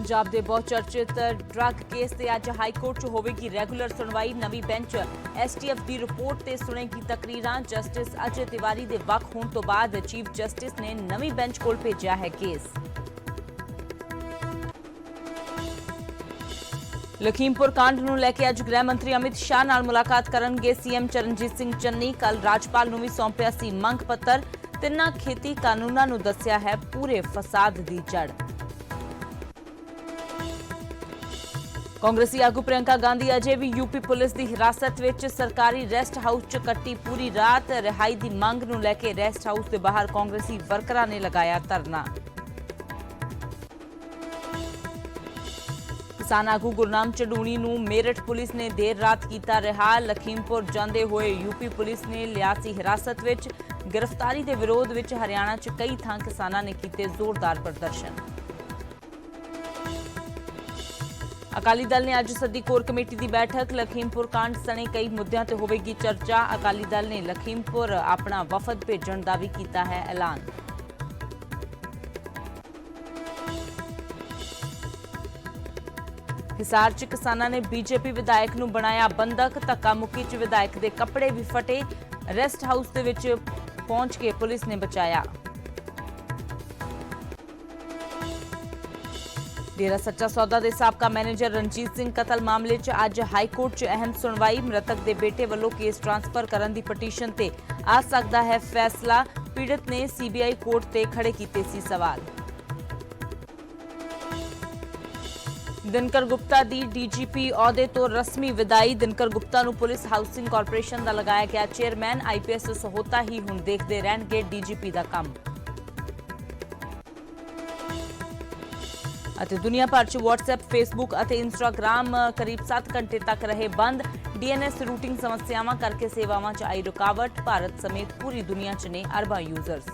पंजाब के बहुचर्चित drug case से अज हाईकोर्ट च होवेगी रेगुलर सुनवाई। नवी बेंच एसटीएफ की रिपोर्ट से सुनेगी तकरीरां। जस्टिस अजय तिवारी के वक् होने तो बाद चीफ जस्टिस ने नवी बेंच कोल भेजा है केस। लखीमपुर कांड नूं लैके अज गृह मंत्री अमित शाह नाल मुलाकात करनगे सीएम चरणजीत सिंह चन्नी। कल राज्यपाल नूं भी सौंपिया सी मंग पत्र। तिन्ना खेती कानूनां नूं दस्सिया है पूरे फसाद दी जड़। कांग्रेसी आगू प्रियंका गांधी अजे भी यूपी पुलिस की हिरासत विच सरकारी रेस्ट हाउस च कट्टी पूरी रात। रिहाई की मंग नूं लैके रेस्ट हाउस के बाहर कांग्रेसी वर्करां ने लगाया धरना। किसान आगू गुरनाम चढ़ूणी नूं मेरठ पुलिस ने देर रात कीता रिहा। लखीमपुर जांदे होए यूपी पुलिस ने लिया सी हिरासत विच। गिरफ्तारी के विरोध विच हरियाणा च कई थां किसानां ने कीते जोरदार प्रदर्शन। अकाली दल ने अज सद्दी कोर कमेटी की बैठक। लखीमपुर कांड सने कई मुद्दों ते होवेगी चर्चा। अकाली दल ने लखीमपुर अपना वफद भेजण दा भी कीता है ऐलान। हिसार च किसानां ने बीजेपी विधायक नूं बनाया बंधक। धक्का मुक्की च विधायक दे कपड़े भी फटे। रेस्ट हाउस दे विच पहुंच के पुलिस ने बचाया। डेरा सच्चा सौदा के साबका मैनेजर रणजीत सिंह कतल मामले च अज हाईकोर्ट च अहम सुनवाई। मृतक के बेटे वालों केस ट्रांसफर करने की पटीशन ते आ सकता है फैसला। पीड़ित ने सीबीआई कोर्ट ते खड़े कीते सी सवाल। दिनकर गुप्ता दी डीजीपी अहुदे तो रस्मी विदाई। दिनकर गुप्ता नूं पुलिस हाउसिंग कारपोरेशन का लगाया गया चेयरमैन। आईपीएस सहोता ही हुण देखते रहणगे डीजीपी का काम। दुनिया भर च व्हाट्सएप फेसबुक और इंस्टाग्राम करीब 7 घंटे तक रहे बंद। डीएनएस रूटिंग समस्यावां करके सेवावां च आई रुकावट। भारत समेत पूरी दुनिया च ने अरबां यूजर्स।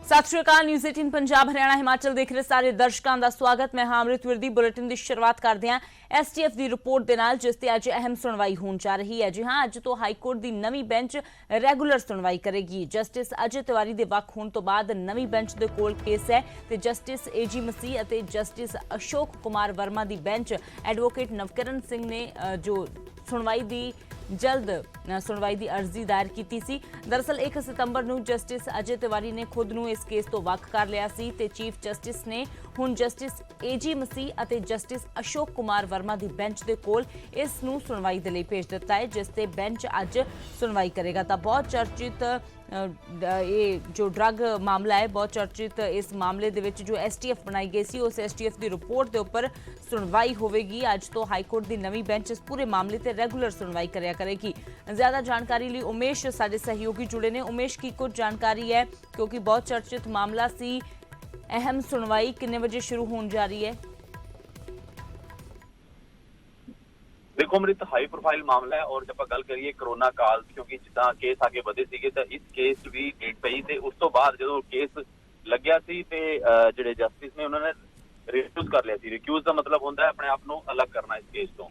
सत श्री अकाल। न्यूज़ 18 पंजाब हरियाणा हिमाचल देख रहे सारे दर्शकों का स्वागत। मैं अमृत विरदी। बुलेटिन की शुरुआत करते हैं एसटीएफ की रिपोर्ट के नाल जिस ते अज अहम सुनवाई होने जा रही है। जी हाँ, अज तो हाईकोर्ट की नवी बेंच रेगुलर सुनवाई करेगी। जस्टिस अजय तिवारी के वक् होने तो बाद नवी बेंच के कोल केस है ते जस्टिस एजी मसीह और जस्टिस अशोक कुमार वर्मा की बेंच एडवोकेट नवकिरण सिंह ने जो सुनवाई की जल्द सुनवाई की अर्जी दायर की सी। दरअसल 1 सितंबर नूं जस्टिस अजय तिवारी ने खुद नूं इस केस तो वक् कर लिया सी ते चीफ जस्टिस ने हुण जस्टिस एजी मसीह और जस्टिस अशोक कुमार वर्मा की बेंच के कोल इस नूं सुनवाई के लिए भेज दिता है जिस ते बेंच अज सुनवाई करेगा। तो बहुत चर्चित ये जो ड्रग मामला है, बहुत चर्चित इस मामले दे विच जो एसटीएफ बनाई गई सी उस एसटीएफ की रिपोर्ट के उपर सुनवाई होगी। अज तो हाईकोर्ट की नवी बेंच इस पूरे मामले ते रेगुलर सुनवाई करया करेगी। ज्यादा जानकारी लिए उमेश साडे सहयोगी जुड़े ने। उमेश की कुछ जानकारी है क्योंकि बहुत चर्चित मामला सी। अहम सुनवाई कितने बजे शुरू होने जा रही है? देखो अमृत, हाई प्रोफाइल मामला है और जब गल करिए कोरोना काल क्योंकि जिदा केस आगे बढ़े सीगे तो इस केस भी डेट पई ते उस तो बाद जो केस लग्या सी ते जिहड़े जस्टिस ने उन्होंने रिक्यूज कर लिया सी। रिक्यूज का मतलब होता है अपने आप को अलग करना इस केस तो,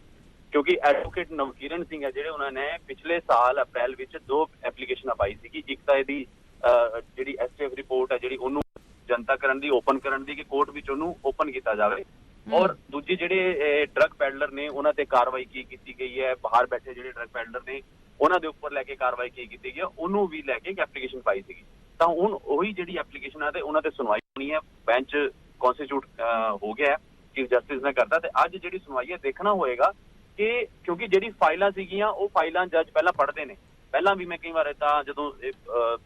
क्योंकि एडवोकेट नवकिरण सिंह है जिहड़े उन्होंने पिछले साल अप्रैल विच 2 एप्लीकेशन पाई सी। एक तो यदी जिहड़ी एसटीएफ रिपोर्ट है जिहड़ी उन्होंने जनता करन दी ओपन करन दी कि कोर्ट विच उन्होंने ओपन किया जाए और दूजी जिहड़े ड्रग पैडलर ने उन्हां ते कार्रवाई की गई है। बाहर बैठे जिहड़े ड्रग पैडलर ने उन्हां दे उपर लैके कार्रवाई की गई है, उन्होंने भी लैके एक एप्लीकेशन पाई सी। तो हुण ओही जिहड़ी एप्लीकेशन है उन्हां ते सुनवाई होनी है। बेंच कॉन्स्टिट्यूट हो गया है, चीफ जस्टिस ने करता ते अज जिहड़ी सुनवाई है देखना होएगा कि क्योंकि जिहड़ी फाइलां सीगियां वो फाइलां जज पहला पढ़ते ने। पहला भी मैं कई बार इदां जदों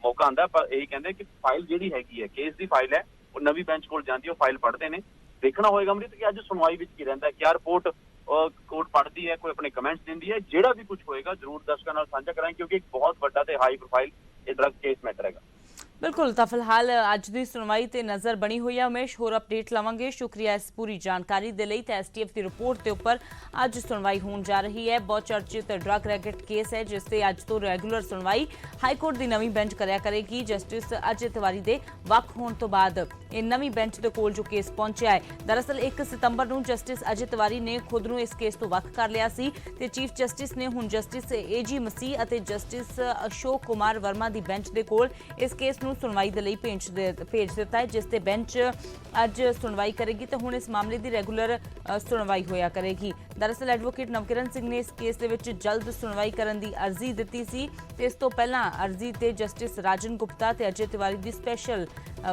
मौका आंदा पर यही कहंदे कि फाइल जिहड़ी हैगी है केस की फाइल है वो नवी बेंच कोल जांदी है, फाइल पढ़ते ने। देखना होएगा अमृत कि अज सुनवाई विच की रहिंदा है, क्या रिपोर्ट कोर्ट पढ़ती है, कोई अपने कमेंट्स देंदी है। जिहड़ा भी कुछ होएगा जरूर दर्शकों नाल साझा करांगे क्योंकि एक बहुत बड़ा ते हाई प्रोफाइल ये ड्रग केस मैटर हैगा। बिल्कुल। बिल्कुल, तो फिलहाल अज की सुनवाई ते नज़र बनी हुई है। उमेश, होर अपडेट लवांगे। शुक्रिया इस पूरी जानकारी दे लई। ते STF की रिपोर्ट के उपर अज सुनवाई होने जा रही है। बहुत चर्चित ड्रग रैकेट केस है जिस ते अज तो रैगूलर सुनवाई हाईकोर्ट की नवीं बेंच करया करेगी। जस्टिस अजय तिवारी के वक् होने तो बाद ये नवीं बेंच के कोल जो केस पहुंचा है। दरअसल 1 सितंबर को जस्टिस अजय तिवारी ने खुद नूं इस केस तो वक् कर लिया सी ते चीफ जस्टिस ने हुण जस्टिस AG मसीह और जस्टिस अशोक कुमार वर्मा की बेंच के कोल इस केस नूं सुनवाई दे लई भेज दिता है, जिस ते बेंच अज सुनवाई करेगी। तो हुण इस मामले की रैगूलर सुनवाई होया करेगी। दरअसल एडवोकेट नवकिरण सिंह ने इस केस दे विच जल्द सुनवाई करन दी अर्जी दित्ती सी ते इस तो पहलां अर्जी ते जस्टिस राजन गुप्ता ते अजय तिवारी दी स्पैशल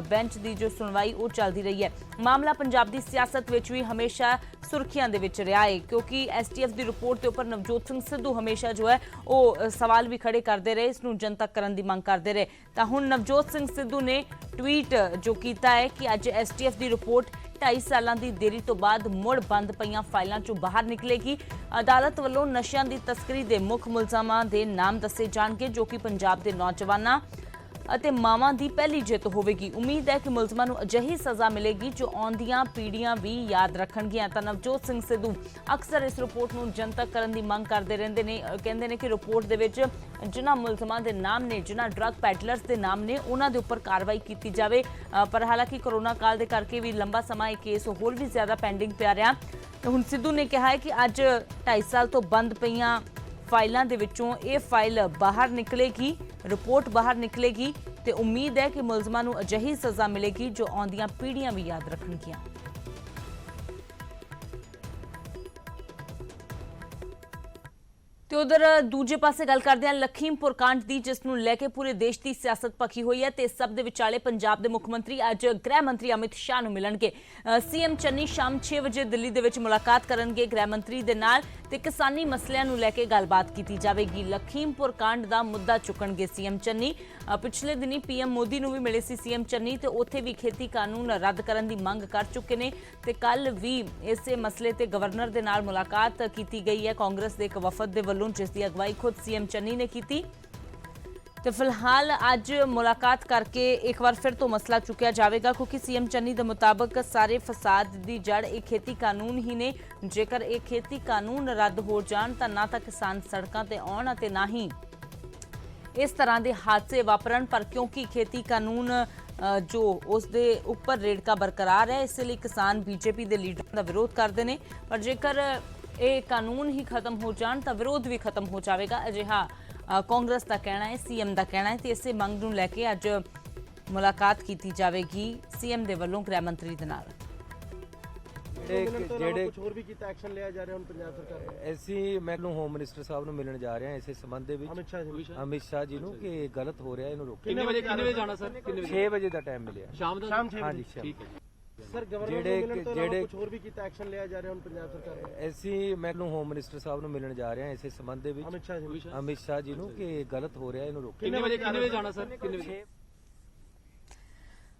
बेंच की जो सुनवाई वो चलती रही है। मामला पंजाब की सियासत विच भी हमेशा सुर्खियां दे विच रहा है, क्योंकि STF की रिपोर्ट के उपर नवजोत सिंह सिद्धू हमेशा जो है वो सवाल भी खड़े करते रहे, इसनूं जनतक करन दी मंग करते रहे। तो हुण नवजोत सिंह सिद्धू ने ट्वीट जो किया है कि अज STF की रिपोर्ट 2.5 साल की देरी तो बाद मुड़ बंद पईयां फाइलों चों बाहर निकलेगी। अदालत वालों नशियां की तस्करी के मुख मुलजामां के नाम दसे जाणगे, जो कि पंजाब के नौजवानों ਅਤੇ ਮਾਵਾਂ ਦੀ ਪਹਿਲੀ ਜਿੱਤ ਹੋਵੇਗੀ। ਉਮੀਦ ਹੈ ਕਿ ਮੁਲਜ਼ਮਾਂ ਨੂੰ ਅਜਿਹੀ ਸਜ਼ਾ ਮਿਲੇਗੀ ਜੋ ਆਉਂਦੀਆਂ ਪੀੜ੍ਹੀਆਂ ਵੀ ਯਾਦ ਰੱਖਣਗੀਆਂ। ਤਾਂ ਨਵਜੋਤ ਸਿੰਘ ਸਿੱਧੂ ਅਕਸਰ ਇਸ ਰਿਪੋਰਟ ਨੂੰ ਜਨਤਕ ਕਰਨ ਦੀ ਮੰਗ ਕਰਦੇ ਰਹਿੰਦੇ ਨੇ। ਕਹਿੰਦੇ ਨੇ ਕਿ ਰਿਪੋਰਟ ਦੇ ਵਿੱਚ ਜਿਨ੍ਹਾਂ ਮੁਲਜ਼ਮਾਂ ਦੇ ਨਾਮ ਨੇ, ਜਿਨ੍ਹਾਂ ਡਰੱਗ ਪੈਡਲਰਸ ਦੇ ਨਾਮ ਨੇ, ਉਹਨਾਂ ਦੇ ਉੱਪਰ ਕਾਰਵਾਈ ਕੀਤੀ ਜਾਵੇ। ਪਰ ਹਾਲਾਂਕਿ ਕੋਰੋਨਾ ਕਾਲ ਦੇ ਕਰਕੇ ਵੀ ਲੰਬਾ ਸਮਾਂ ਇਹ ਕੇਸ ਹੋਰ ਵੀ ਜ਼ਿਆਦਾ ਪੈਂਡਿੰਗ ਪਿਆ ਰਿਹਾ। ਹੁਣ ਸਿੱਧੂ ਨੇ ਕਿਹਾ ਹੈ ਕਿ ਅੱਜ 2.5 ਸਾਲ ਤੋਂ ਬੰਦ ਪਈਆਂ फाइलों के विचों ये फाइल बाहर निकलेगी, रिपोर्ट बाहर निकलेगी तो उम्मीद है कि मुलजमां नूं अजिही सज़ा मिलेगी जो आउंदियां पीढ़ियां भी याद रखणगियां। तो उधर दूजे पासे गल करते हैं लखीमपुर कांड की, जिसनूं लैके पूरे देश की सियासत पखी हुई है। तो इस सब के विचाले पंजाब के मुख्यमंत्री अज गृह मंत्री अमित शाह नूं मिलणगे। CM चन्नी शाम 6 बजे दिल्ली दे विच मुलाकात करनगे गृह मंत्री दे नाल ते किसानी मसलियां नूं लैके गलबात की जाएगी। लखीमपुर कांड का मुद्दा चुकणगे CM चन्नी। पिछले दिनी PM मोदी नूं भी मिले सी CM चन्नी ते उत्थे भी खेती कानून रद्द करन दी मंग कर चुके ने ते कल भी इसे मसले ते गवर्नर दे नाल मुलाकात की गई है कांग्रेस के एक वफद दे वल्लों, जिसकी अगवाई खुद CM चन्नी ने की। तो फिलहाल अज मुलाकात करके एक बार फिर तो मसला चुकया जाएगा, क्योंकि CM चन्नी के मुताबिक सारे फसाद की जड़ एक खेती कानून ही ने। जेकर एक खेती कानून रद्द हो जान तो ना तो किसान सड़कों पर आउण ते ना ही इस तरह के हादसे वापरन। पर क्योंकि खेती कानून जो उसके उपर रेड़का बरकरार है, इसलिए किसान BJP के लीडरों का विरोध करते हैं। पर जेकर ये कानून ही खत्म हो जान तो विरोध भी खत्म हो जाएगा, अजिहा कांग्रेस का कहना है, CM का कहना है। तो इसे मंग नूं लैके अज मुलाकात की जाएगी CM के वल्लों गृह मंत्री दे नाल। कुछ होर भी कीता एक्शन लिया जा रहा है पंजाब सरकार ਅਸੀਂ ਮੈਨੂੰ ਹੋਮ ਮਿਨਿਸਟਰ ਸਾਹਿਬ ਨੂੰ ਮਿਲਣ ਜਾ ਰਹੇ ਹਾਂ ਇਸੇ ਸੰਬੰਧ ਦੇ ਵਿੱਚ ਅਮਿਤ ਸ਼ਾਹ ਜੀ ਨੂੰ ਕਿ ਇਹ ਗਲਤ ਹੋ ਰਿਹਾ ਇਹਨੂੰ ਰੋਕੋ। ਕਿੰਨੇ ਵਜੇ ਜਾਣਾ ਸਰ? 6 ਵਜੇ ਦਾ ਟਾਈਮ ਮਿਲਿਆ ਸ਼ਾਮ 6 ਹਾਂਜੀ ਵਜੇ। ਠੀਕ ਹੈ ਸਰ, ਗਵਰਨਰ ਜਿਹੜੇ ਕੁਝ ਹੋਰ ਵੀ ਕੀਤਾ ਐਕਸ਼ਨ ਲਿਆ ਜਾ ਰਿਹਾ ਹੁਣ ਪੰਜਾਬ ਸਰਕਾਰ ਅਸੀਂ ਮੈਨੂੰ ਹੋਮ ਮਿਨਿਸਟਰ ਸਾਹਿਬ ਨੂੰ ਮਿਲਣ ਜਾ ਰਹੇ ਹਾਂ ਇਸੇ ਸੰਬੰਧ ਦੇ ਵਿੱਚ ਅਮਿਤ ਸ਼ਾਹ ਜੀ ਨੂੰ ਕਿ ਇਹ ਗਲਤ ਹੋ ਰਿਹਾ ਇਹਨੂੰ ਰੋਕੋ। ਕਿੰਨੇ ਵਜੇ ਜਾਣਾ ਸਰ? ਕਿੰਨੇ ਵਜੇ?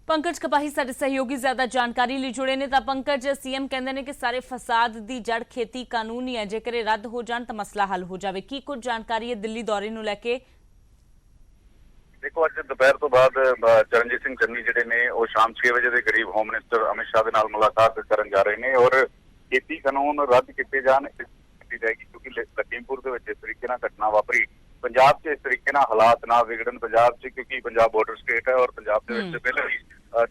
पंकज कपाही साडे सहयोगी ज्यादा जानकारी लिए जुड़े ने। तो पंकज, CM कहते हैं कि सारे फसाद की जड़ खेती कानून ही है, जेकर ये रद्द हो जान तो मसला हल हो जाए। की कुछ जानकारी है दिल्ली दौरे नूं लैके? देखो, अज दोपहर तो बाद चरणजीत सिंह चन्नी जिहड़े ने वो शाम 6 बजे के करीब होम मिनिस्टर अमित शाह के नाल मुलाकात करन जा रहे हैं और खेती कानून रद्द किए जान की जाएगी, क्योंकि लखीमपुर के इस तरीके घटना वापरी पंजाब च इस तरीके हालात ना बिगड़न पंजाब च, क्योंकि पंजाब बॉर्डर स्टेट है और पंजाब के पहले ही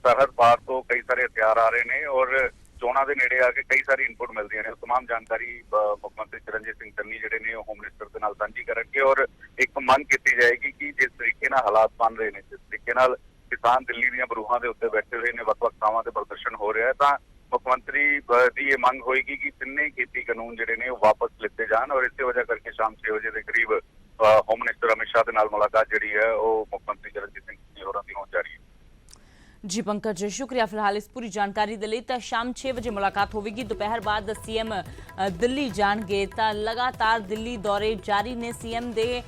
सरहद पार तो कई सारे हथियार आ रहे हैं और चोणों के नेड़े आके कई सारी इनपुट मिलती है। तमाम जानकारी मुख्यमंत्री चरणजीत सिंह चन्नी जिहड़े ने होम मिनिस्टर के नाल साझी करनगे और एक मंग की जाएगी कि जिस तरीके हालात बन रहे हैं, जिस तरीके किसान दिल्ली दी बरूहां दे उत्ते बैठे हुए ने, वक्-वक् थावां ते प्रदर्शन हो रहा है, तो मुख्यमंत्री की ये मंग होएगी कि तिन्ने खेती कानून जिहड़े ने वापस लिते जान और इस वजह करके शाम 6 बजे के करीब होम मिनिस्टर अमित शाह के नाल मुलाकात जिहड़ी है वो मुख्यमंत्री चरणजीत सिंह चन्नी होरां दी होण जा रही है। जी पंकज, शुक्रिया फिलहाल इस पूरी जानकारी के लिए। तो शाम 6 बजे मुलाकात होगी। दोपहर बाद CM ਦਿੱਲੀ ਜਾਣਗੇ। ਤਾਂ ਲਗਾਤਾਰ ਦਿੱਲੀ ਦੌਰੇ ਜਾਰੀ ਨੇ ਸੀਐਮ ਦੇ,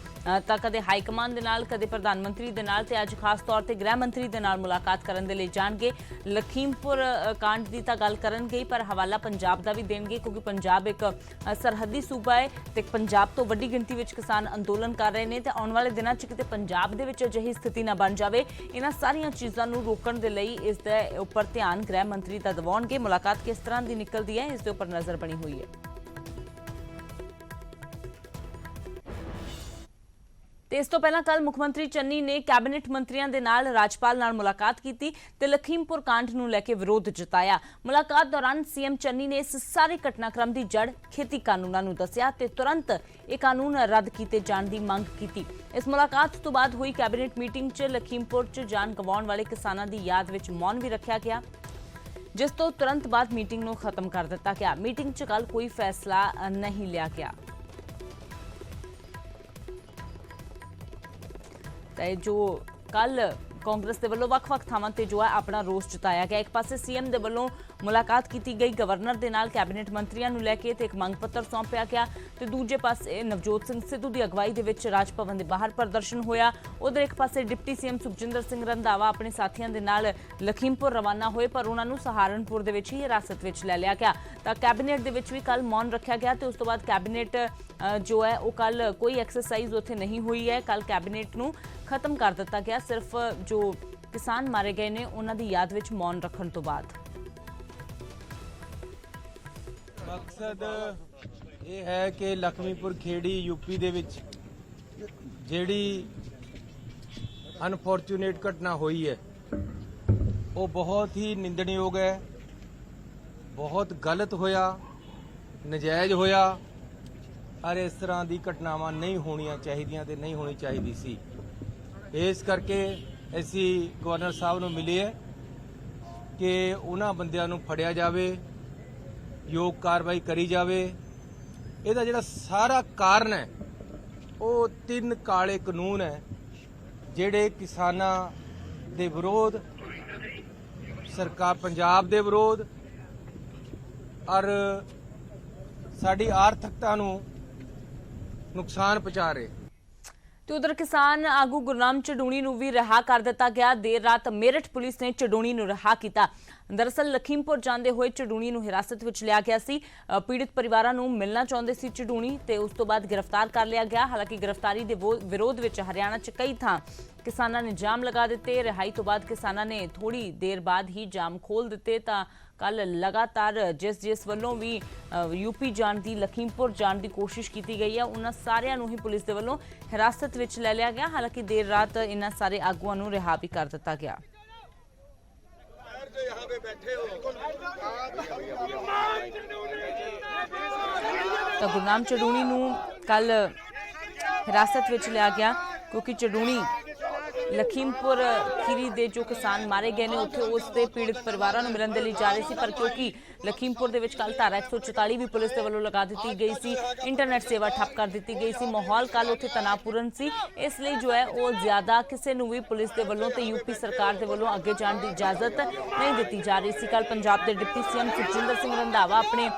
ਤਾਂ ਕਦੇ ਹਾਈ ਕਮਾਂਡ ਦੇ ਨਾਲ, ਕਦੇ ਪ੍ਰਧਾਨ ਮੰਤਰੀ ਦੇ ਨਾਲ, ਤੇ ਅੱਜ ਖਾਸ ਤੌਰ ਤੇ ਗ੍ਰਹਿ ਮੰਤਰੀ ਦੇ ਨਾਲ ਮੁਲਾਕਾਤ ਕਰਨ ਦੇ ਲਈ ਜਾਣਗੇ। ਲਖੀਮਪੁਰ ਕਾਂਡ ਦੀ ਤਾਂ ਗੱਲ ਕਰਨਗੇ, ਪਰ ਹਵਾਲਾ ਪੰਜਾਬ ਦਾ ਵੀ ਦੇਣਗੇ, ਕਿਉਂਕਿ ਪੰਜਾਬ ਇੱਕ ਸਰਹੱਦੀ ਸੂਬਾ ਹੈ ਤੇ ਪੰਜਾਬ ਤੋਂ ਵੱਡੀ ਗਿਣਤੀ ਵਿੱਚ ਕਿਸਾਨ ਅੰਦੋਲਨ ਕਰ ਰਹੇ ਨੇ। ਤੇ ਆਉਣ ਵਾਲੇ ਦਿਨਾਂ 'ਚ ਕਿਤੇ ਪੰਜਾਬ ਦੇ ਵਿੱਚ ਅਜਿਹੀ ਸਥਿਤੀ ਨਾ ਬਣ ਜਾਵੇ, ਇਹਨਾਂ ਸਾਰੀਆਂ ਚੀਜ਼ਾਂ ਨੂੰ ਰੋਕਣ ਦੇ ਲਈ ਇਸ ਦੇ ਉੱਪਰ ਧਿਆਨ ਗ੍ਰਹਿ ਮੰਤਰੀ ਦਾ ਦਿਵਾਉਣਗੇ। ਮੁਲਾਕਾਤ ਕਿਸ ਤਰ੍ਹਾਂ ਦੀ ਨਿਕਲਦੀ ਹੈ, ਇਸ ਦੇ ਉੱਪਰ ਨਜ਼ਰ ਬਣੀ ਹੋਈ ਹੈ। ਤੇ ਇਸ ਤੋਂ ਪਹਿਲਾਂ ਕੱਲ ਮੁੱਖ ਮੰਤਰੀ ਚੰਨੀ ਨੇ ਕੈਬਨਿਟ ਮੰਤਰੀਆਂ ਦੇ ਨਾਲ ਰਾਜਪਾਲ ਨਾਲ ਮੁਲਾਕਾਤ ਕੀਤੀ ਤੇ ਲਖੀਮਪੁਰ ਕਾਂਡ ਨੂੰ ਲੈ ਕੇ ਵਿਰੋਧ ਜਤਾਇਆ। ਮੁਲਾਕਾਤ ਦੌਰਾਨ ਸੀਐਮ ਚੰਨੀ ਨੇ ਇਸ ਸਾਰੇ ਘਟਨਾਕ੍ਰਮ ਦੀ ਜੜ ਖੇਤੀ ਕਾਨੂੰਨਾਂ ਨੂੰ ਦੱਸਿਆ ਤੇ ਤੁਰੰਤ ਇਹ ਕਾਨੂੰਨ ਰੱਦ ਕੀਤੇ ਜਾਣ ਦੀ ਮੰਗ ਕੀਤੀ। ਇਸ ਮੁਲਾਕਾਤ ਤੋਂ ਬਾਅਦ ਹੋਈ ਕੈਬਨਿਟ ਮੀਟਿੰਗ 'ਚ ਲਖੀਮਪੁਰ 'ਚ ਜਾਨ ਗਵਾਉਣ ਵਾਲੇ ਕਿਸਾਨਾਂ ਦੀ ਯਾਦ ਵਿੱਚ ਮੌਨ ਵੀ ਰੱਖਿਆ ਗਿਆ, ਜਿਸ ਤੋਂ ਤੁਰੰਤ ਬਾਅਦ ਮੀਟਿੰਗ ਨੂੰ ਖਤਮ ਕਰ ਦਿੱਤਾ ਗਿਆ। ਮੀਟਿੰਗ 'ਚ ਕੱਲ ਕੋਈ ਫੈਸਲਾ ਨਹੀਂ ਲਿਆ ਗਿਆ। जो कल कांग्रेस के वलों ਵੱਖ-ਵੱਖ ਥਾਵਾਂ ਤੇ जो है अपना रोस जताया गया। एक पासे सीएम के वलों मुलाकात की गई गवर्नर के नाल कैबिनेट मंत्रियों को लैके ते एक मंग पत्र सौंपिया गया ते दूजे पासे नवजोत सिंह सिद्धू की अगवाई दे विच राज भवन के बाहर प्रदर्शन होया। उधर एक पासे डिप्टी सीएम सुखजिंदर सिंह रंधावा अपने साथियों के नाल लखीमपुर रवाना होए, पर उन्होंने सहारनपुर दे विच ही हिरासत विच लै लिया गया। तो कैबिनेट दे विच भी कल मौन रखा गया ते उस तो बाद कैबिनेट जो है वो कल कोई एक्सरसाइज उत्थे नहीं हुई है। कल कैबिनेट नूं खत्म कर दिता गया, सिर्फ जो किसान मारे गए ने उन्हां दी याद विच मौन रखण तो बाद। मकसद ये है कि लखमीपुर खेड़ी यूपी दे विच जिहड़ी अनफॉर्चुनेट घटना हुई है वो बहुत ही निंदणयोग है, बहुत गलत होया, नजायज होया और इस तरह की घटनावां नहीं होणियां चाहिदियां ते नहीं होनी चाहिदी सी। इस करके असीं गवर्नर साहब नूं मिले है कि उन्हां बंदियां नूं फड़िया जावे, योग कार्रवाई करी जावे। इहदा जिहड़ा सारा कारण है वो 3 काले कानून है जिहड़े किसानां दे विरोध, सरकार पंजाब दे विरोध और साडी आर्थिकता नूं नुकसान पहुंचा रहे। तो उधर किसान आगू गुरनाम चडूणी नूं भी रिहा कर दिता गया। देर रात मेरठ पुलिस ने चडूणी नूं रिहा किया। दरअसल लखीमपुर जांदे होए चडूणी नूं हिरासत विच लिया गया सी। पीड़ित परिवारां नूं मिलना चाहुंदे सी चडूणी ते उस तो बाद गिरफ्तार कर लिया गया। हालांकि गिरफ्तारी दे विरोध विच हरियाणा च कई थां किसानां ने जाम लगा दिते। रिहाई तो बाद किसानां ने थोड़ी देर बाद ही जाम खोल दिते। तां कल लगातार जिस वलों भी यूपी जाण दी, लखीमपुर जाण दी कोशिश की गई है, उन्हां सारिआं नूं ही पुलिस दे वलों हिरासत विच लै लिया गया। हालांकि देर रात इन्हां सारे आगूआं नूं रिहा भी कर दिता गया। तो गुरनाम चडूणी नूं कल हिरासत विच लिया गया क्योंकि चडूणी लखीमपुर खीरी दे जो किसान मारे गए ने उत्थे उस दे पीड़ित परिवारां नूं मिलण दे लई जा रहे सी, पर क्योंकि लखीमपुर दे विच कल धारा 144 भी पुलिस दे वल्लों लगा दी गई सी, इंटरनेट सेवा ठप कर दी गई सी, माहौल कल उत्थे तनावपूर्ण सी। इसलिए जो है वो ज्यादा किसी नूं भी पुलिस दे वल्लों ते यूपी सरकार दे वल्लों अगे जाण दी इजाजत नहीं दित्ती जा रही सी। कल पंजाब दे डिप्टी सीएम सुखजिंदर सिंह रंधावा अपने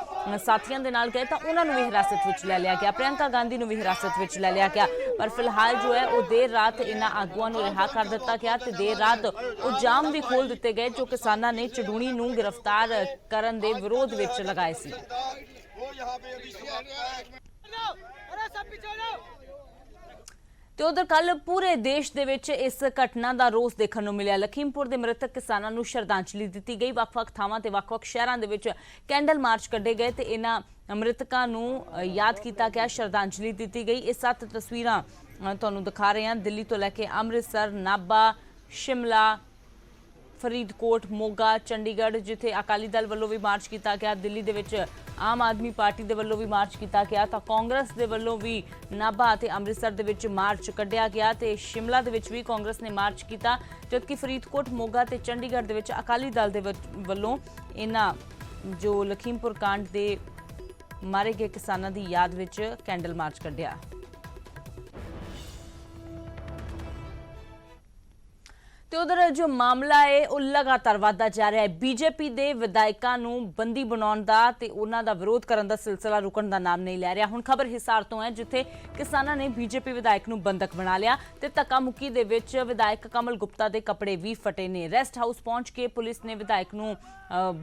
साथियों के नाल गए तो उन्होंने भी हिरासत विच लै लिया गया। प्रियंका गांधी नूं भी हिरासत विच लै लिया गया, पर फिलहाल जो है वो देर रात इन्हां आगूआं नूं रिहा कर दिता गया ते देर रात वो जाम भी खोल दिते गए जो किसानां ने चडूणी नूं गिरफ्तार करन दे विरोध विच लगाए सी। ਤੇ ਉਧਰ ਕੱਲ ਪੂਰੇ ਦੇਸ਼ ਦੇ ਵਿੱਚ ਇਸ ਘਟਨਾ ਦਾ ਰੋਸ ਦੇਖਣ ਨੂੰ ਮਿਲਿਆ। ਲਖੀਮਪੁਰ ਦੇ ਮ੍ਰਿਤਕ ਕਿਸਾਨਾਂ ਨੂੰ ਸ਼ਰਧਾਂਜਲੀ ਦਿੱਤੀ ਗਈ। ਵੱਖ-ਵੱਖ ਥਾਵਾਂ ਤੇ ਵੱਖ-ਵੱਖ ਸ਼ਹਿਰਾਂ ਦੇ ਵਿੱਚ ਕੈਂਡਲ ਮਾਰਚ ਕੱਢੇ ਗਏ ਤੇ ਇਹਨਾਂ ਮ੍ਰਿਤਕਾਂ ਨੂੰ ਯਾਦ ਕੀਤਾ ਗਿਆ, ਸ਼ਰਧਾਂਜਲੀ ਦਿੱਤੀ ਗਈ। ਇਹ 7 ਤਸਵੀਰਾਂ ਤੁਹਾਨੂੰ ਦਿਖਾ ਰਹੇ ਹਾਂ ਦਿੱਲੀ ਤੋਂ ਲੈ ਕੇ ਅੰਮ੍ਰਿਤਸਰ, ਨਾਭਾ, शिमला, फरीदकोट, मोगा, चंडीगढ़ जिथे अकाली दल वालों भी मार्च किया गया। दिल्ली दे विच आम आदमी पार्टी दे वालों भी मार्च किया गया। तो कांग्रेस दे वालों भी नाभा ते अमृतसर दे विच मार्च कढ़िया गया ते शिमला दे विच भी कांग्रेस ने मार्च किया, जबकि फरीदकोट, मोगा ते चंडीगढ़ दे विच अकाली दल दे वालों इन्हां जो लखीमपुर कांड दे मारे गए किसानां दी याद विच कैंडल मार्च कढ़िया। ਤੇ ਉਧਰ ਜੋ ਮਾਮਲਾ ਹੈ ਉਹ ਲਗਾਤਾਰ ਵਧਦਾ ਜਾ ਰਿਹਾ ਹੈ। ਬੀਜੇਪੀ ਦੇ ਵਿਧਾਇਕਾਂ ਨੂੰ ਬੰਦੀ ਬਣਾਉਣ ਦਾ ਤੇ ਉਹਨਾਂ ਦਾ ਵਿਰੋਧ ਕਰਨ ਦਾ ਸਿਲਸਿਲਾ ਰੁਕਣ ਦਾ ਨਾਮ ਨਹੀਂ ਲੈ ਰਿਹਾ। ਹੁਣ ਖਬਰ ਹਿਸਾਰ ਤੋਂ ਹੈ, ਜਿੱਥੇ ਕਿਸਾਨਾਂ ਨੇ ਬੀਜੇਪੀ ਵਿਧਾਇਕ ਨੂੰ ਬੰਦਕ ਬਣਾ ਲਿਆ ਤੇ ਧੱਕਾ ਮੁੱਕੀ ਦੇ ਵਿੱਚ ਵਿਧਾਇਕ ਕਮਲ ਗੁਪਤਾ ਦੇ ਕੱਪੜੇ ਵੀ ਫਟੇ ਨੇ। ਰੈਸਟ ਹਾਊਸ ਪਹੁੰਚ ਕੇ ਪੁਲਿਸ ਨੇ ਵਿਧਾਇਕ ਨੂੰ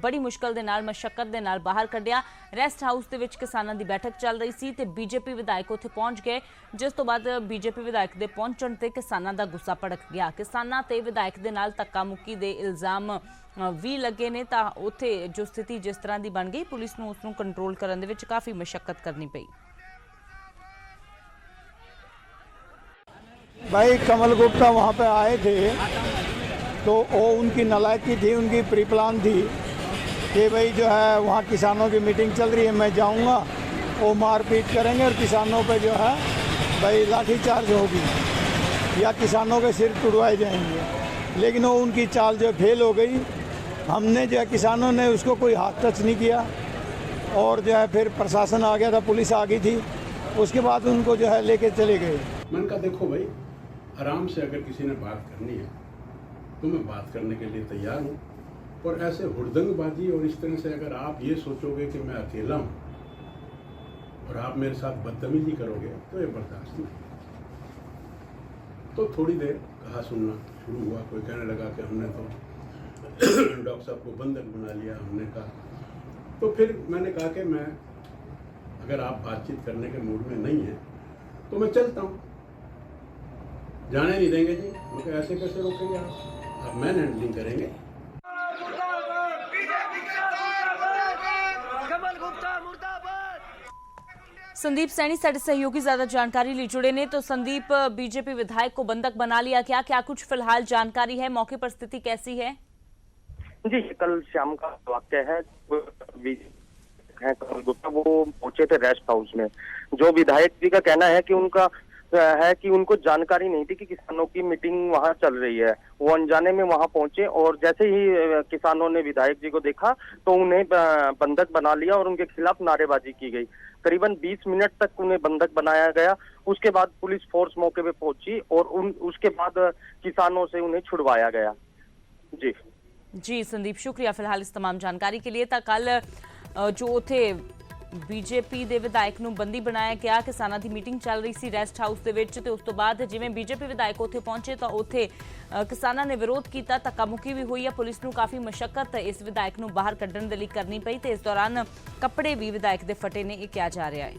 ਬੜੀ ਮੁਸ਼ਕਲ ਦੇ ਨਾਲ ਮਸ਼ੱਕਤ ਦੇ ਨਾਲ ਬਾਹਰ ਕੱਢਿਆ। ਰੈਸਟ ਹਾਊਸ ਦੇ ਵਿੱਚ ਕਿਸਾਨਾਂ ਦੀ ਬੈਠਕ ਚੱਲ ਰਹੀ ਸੀ ਤੇ ਬੀਜੇਪੀ ਵਿਧਾਇਕ ਉੱਥੇ ਪਹੁੰਚ ਗਏ, ਜਿਸ ਤੋਂ ਬਾਅਦ ਬੀਜੇਪੀ ਵਿਧਾਇਕ ਦੇ ਪਹੁੰਚਣ ਤੇ ਕਿਸਾਨਾਂ ਦਾ ਗੁੱਸਾ ਭੜਕ ਗਿਆ। ਕਿਸਾਨਾਂ ਤੇ ਵਿਧਾਇਕ ਦੇ ਨਾਲ ਧੱਕਾ ਮੁੱਕੀ ਦੇ ਇਲਜ਼ਾਮ ਵੀ ਲੱਗੇ ਨੇ ਤਾਂ ਉੱਥੇ ਜੋ ਸਥਿਤੀ ਜਿਸ ਤਰ੍ਹਾਂ ਦੀ ਬਣ ਗਈ, ਪੁਲਿਸ ਨੂੰ ਉਸ ਨੂੰ ਕੰਟਰੋਲ ਕਰਨ ਦੇ ਵਿੱਚ ਕਾਫੀ ਮਸ਼ੱਕਤ ਕਰਨੀ ਪਈ। भाई कमल गुप्ता वहाँ पे आए थे तो वो उनकी नालायकी थी, उनकी प्री प्लान थी कि भाई जो है वहाँ किसानों की मीटिंग चल रही है, मैं जाऊँगा, वो मारपीट करेंगे और किसानों पे जो है भाई लाठीचार्ज होगी या किसानों के सिर तुड़वाए जाएंगे। लेकिन वो उनकी चाल जो फेल हो गई। हमने जो है किसानों ने उसको कोई हाथ टच नहीं किया और जो है फिर प्रशासन आ गया था, पुलिस आ गई थी, उसके बाद उनको जो है लेके चले गए। मैंने कहा देखो भाई, आराम से अगर किसी ने बात करनी है तो मैं बात करने के लिए तैयार हूँ, और ऐसे हुड़दंगबाजी और इस तरह से अगर आप ये सोचोगे कि मैं अकेला हूँ और आप मेरे साथ बदतमीजी करोगे तो ये बर्दाश्त नहीं। तो थोड़ी देर कहा सुनना शुरू हुआ। कोई कहने लगा कि हमने तो डॉक्टर साहब को बंधक बना लिया। हमने कहा तो फिर मैंने कहा कि मैं अगर आप बातचीत करने के मूड में नहीं है तो मैं चलता हूँ, जाने नहीं देंगे जी। मुझे ऐसे कैसे रोकेंगे आप मैन हैंडलिंग करेंगे। संदीप सैनी साडे सहयोगी ज्यादा जानकारी लिए जुड़े ने। तो संदीप, बीजेपी विधायक को बंधक बना लिया गया, क्या कुछ फिलहाल जानकारी है? मौके पर स्थिति कैसी है? जी, कल शाम का वाक्य है कमल गुप्ता वो पहुंचे थे रेस्ट हाउस में। जो विधायक जी का कहना है कि उनको जानकारी नहीं थी कि किसानों की मीटिंग वहां चल रही है। वो अनजाने में वहां पहुंचे और जैसे ही किसानों ने विधायक जी को देखा तो उन्हें बंधक बना लिया और उनके खिलाफ नारेबाजी की गई। करीबन 20 मिनट तक उन्हें बंधक बनाया गया। उसके बाद पुलिस फोर्स मौके पे पहुंची और उसके बाद किसानों से उन्हें छुड़वाया गया। जी संदीप, शुक्रिया फिलहाल इस तमाम जानकारी के लिए। ਤਾਂ ਕੱਲ ਜੋ ਉਥੇ ਬੀਜੇਪੀ ਦੇ ਵਿਧਾਇਕ ਨੂੰ ਬੰਦੀ ਬਣਾਇਆ ਗਿਆ, ਕਿਸਾਨਾਂ ਦੀ ਮੀਟਿੰਗ ਚੱਲ ਰਹੀ ਸੀ ਰੈਸਟ ਹਾਊਸ ਦੇ ਵਿੱਚ ਤੇ ਉਸ ਤੋਂ ਬਾਅਦ ਜਿਵੇਂ ਬੀਜੇਪੀ ਵਿਧਾਇਕ ਉੱਥੇ ਪਹੁੰਚੇ ਤਾਂ ਉੱਥੇ ਕਿਸਾਨਾਂ ਨੇ ਵਿਰੋਧ ਕੀਤਾ, ਧੱਕਾ ਮੁੱਕੀ ਵੀ ਹੋਈ ਹੈ। ਪੁਲਿਸ ਨੂੰ ਕਾਫੀ ਮਸ਼ੱਕਤ ਇਸ ਵਿਧਾਇਕ ਨੂੰ ਬਾਹਰ ਕੱਢਣ ਦੇ ਲਈ ਕਰਨੀ ਪਈ ਤੇ ਇਸ ਦੌਰਾਨ ਕੱਪੜੇ ਵੀ ਵਿਧਾਇਕ ਦੇ ਫਟੇ ਨੇ, ਇਹ ਕਿਹਾ ਜਾ ਰਿਹਾ ਹੈ।